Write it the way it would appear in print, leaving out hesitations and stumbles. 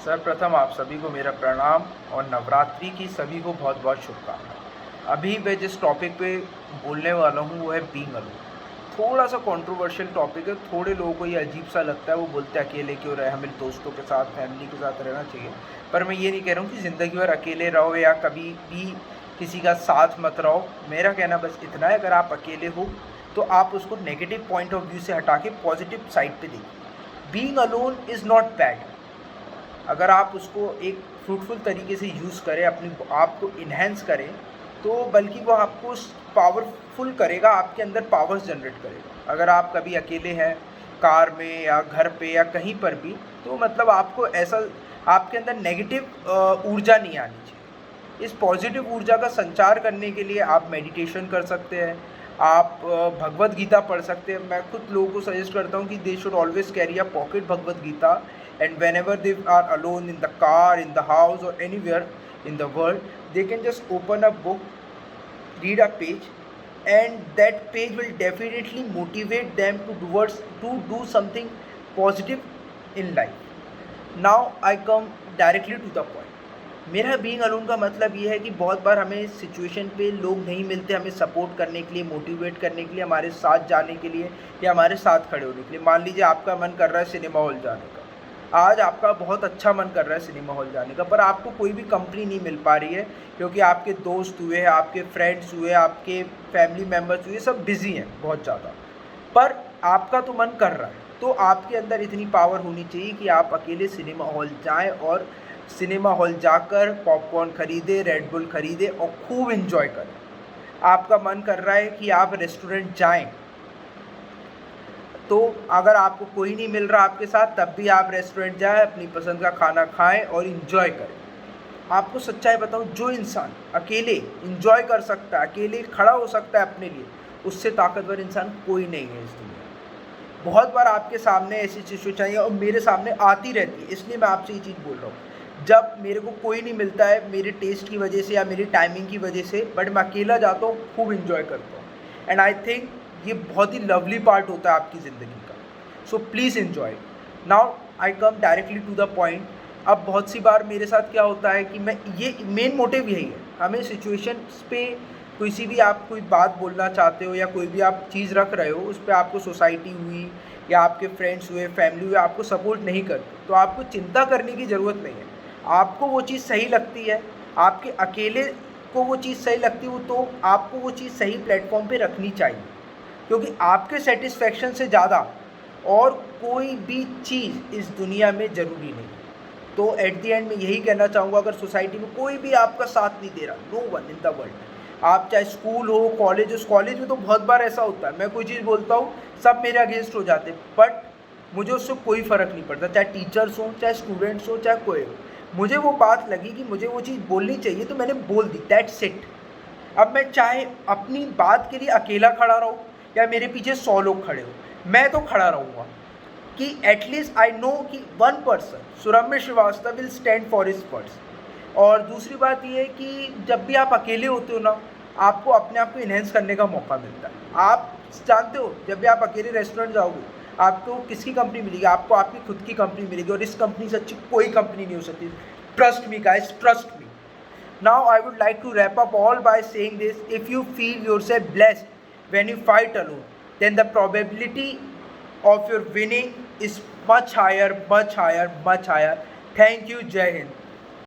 सर्वप्रथम आप सभी को मेरा प्रणाम और नवरात्रि की सभी को बहुत बहुत शुभकामनाएं। अभी मैं जिस टॉपिक पे बोलने वाला हूँ वो है बीइंग अलोन। थोड़ा सा कंट्रोवर्शियल टॉपिक है, थोड़े लोगों को ये अजीब सा लगता है, वो बोलते हैं अकेले क्यों रहे, हमें दोस्तों के साथ फैमिली के साथ रहना चाहिए। पर मैं ये नहीं कह रहा हूँ कि ज़िंदगी भर अकेले रहो या कभी भी किसी का साथ मत रहो। मेरा कहना बस इतना है, अगर आप अकेले हो तो आप उसको नेगेटिव पॉइंट ऑफ व्यू से हटा के पॉजिटिव साइड पे देखिए। Being alone is not bad. अगर आप उसको एक फ्रूटफुल तरीके से यूज़ करें, अपनी आप को इन्हेंस करें, तो बल्कि वो आपको पावरफुल करेगा, आपके अंदर पावर्स जनरेट करेगा। अगर आप कभी अकेले हैं कार में या घर पे या कहीं पर भी, तो मतलब आपको ऐसा आपके अंदर नेगेटिव ऊर्जा नहीं आनी चाहिए। इस पॉजिटिव ऊर्जा का संचार करने के लिए आप मेडिटेशन कर सकते हैं, आप भगवत गीता पढ़ सकते हैं। मैं खुद लोगों को सजेस्ट करता हूँ कि they should always carry a pocket Bhagavad Gita, and whenever they are alone in the car, in the house, or anywhere in the world, they can just open a book, read a page, and that page will definitely motivate them to do something positive in life. Now I come directly to the point. मेरा being alone का मतलब ये है कि बहुत बार हमें situation पे लोग नहीं मिलते हमें सपोर्ट करने के लिए, मोटिवेट करने के लिए, हमारे साथ जाने के लिए या हमारे साथ खड़े होने के लिए। मान लीजिए आपका मन कर रहा है सिनेमा हॉल जाने का, आज आपका बहुत अच्छा मन कर रहा है सिनेमा हॉल जाने का, पर आपको कोई भी कंपनी नहीं मिल पा रही है, क्योंकि आपके दोस्त हुए, आपके फ्रेंड्स हुए, आपके फैमिली मेम्बर्स हुए, सब बिज़ी हैं बहुत ज़्यादा। पर आपका तो मन कर रहा है, तो आपके अंदर इतनी पावर होनी चाहिए कि आप अकेले सिनेमा हॉल जाएं और सिनेमा हॉल जाकर पॉपकॉर्न खरीदें, रेड बुल खरीदें और खूब इन्जॉय करें। आपका मन कर रहा है कि आप रेस्टोरेंट जाएं, तो अगर आपको कोई नहीं मिल रहा आपके साथ, तब भी आप रेस्टोरेंट जाएं, अपनी पसंद का खाना खाएं और इन्जॉय करें। आपको सच्चाई बताऊं, जो इंसान अकेले इन्जॉय कर सकता है, अकेले खड़ा हो सकता है अपने लिए, उससे ताकतवर इंसान कोई नहीं है इस दुनिया में। बहुत बार आपके सामने ऐसी सिचुएशन है और मेरे सामने आती रहती है, इसलिए मैं आपसे ये चीज़ बोल रहा हूँ। जब मेरे को कोई नहीं मिलता है मेरे टेस्ट की वजह से या मेरी टाइमिंग की वजह से, बट मैं अकेला जाता हूँ, खूब इन्जॉय करता हूँ। एंड आई थिंक ये बहुत ही लवली पार्ट होता है आपकी ज़िंदगी का। So please enjoy. Now I come directly to the point. अब बहुत सी बार मेरे साथ क्या होता है कि मैं ये मेन मोटिव यही है, हमें सिचुएशंस पे किसी भी आप कोई बात बोलना चाहते हो या कोई भी आप चीज़ रख रहे हो, उस पर आपको सोसाइटी हुई या आपके फ्रेंड्स हुए, फैमिली हुए, आपको सपोर्ट नहीं करते, तो आपको चिंता करने की ज़रूरत नहीं है। आपको वो चीज़ सही लगती है, आपके अकेले को वो चीज़ सही लगती है, तो आपको वो चीज़ सही प्लेटफॉर्म पे रखनी चाहिए, क्योंकि आपके सेटिस्फेक्शन से ज़्यादा और कोई भी चीज़ इस दुनिया में ज़रूरी नहीं। तो एट द एंड मैं यही कहना चाहूँगा, अगर सोसाइटी में कोई भी आपका साथ नहीं दे रहा, no one in the world, आप चाहे स्कूल हो, कॉलेज हो, कॉलेज में तो बहुत बार ऐसा होता है, मैं कोई चीज़ बोलता हूँ सब मेरे अगेंस्ट हो जाते, बट मुझे उससे कोई फ़र्क नहीं पड़ता, चाहे टीचर्स हों, चाहे स्टूडेंट्स हो, चाहे कोई हो। मुझे वो बात लगी कि मुझे वो चीज़ बोलनी चाहिए, तो मैंने बोल दी, दैट्स इट। अब मैं चाहे अपनी बात के लिए अकेला खड़ा रहूँ या मेरे पीछे 100 लोग खड़े हो, मैं तो खड़ा रहूँगा कि एटलीस्ट आई नो कि one person, Suramya Srivastava, will stand for his words. और दूसरी बात ये है कि जब भी आप अकेले होते हो ना, आपको अपने आप को इन्हेंस करने का मौका मिलता है। आप जानते हो, जब भी आप अकेले रेस्टोरेंट जाओगे, आपको किसकी कंपनी मिलेगी? आपको आपकी खुद की कंपनी मिलेगी, और इस कंपनी से अच्छी कोई कंपनी नहीं हो सकती। Trust me guys, trust me. Now I would like to wrap up all by saying this: if you feel yourself blessed when you fight alone, then the probability of your winning is much higher, much higher, much higher. Thank you. Jai Hind.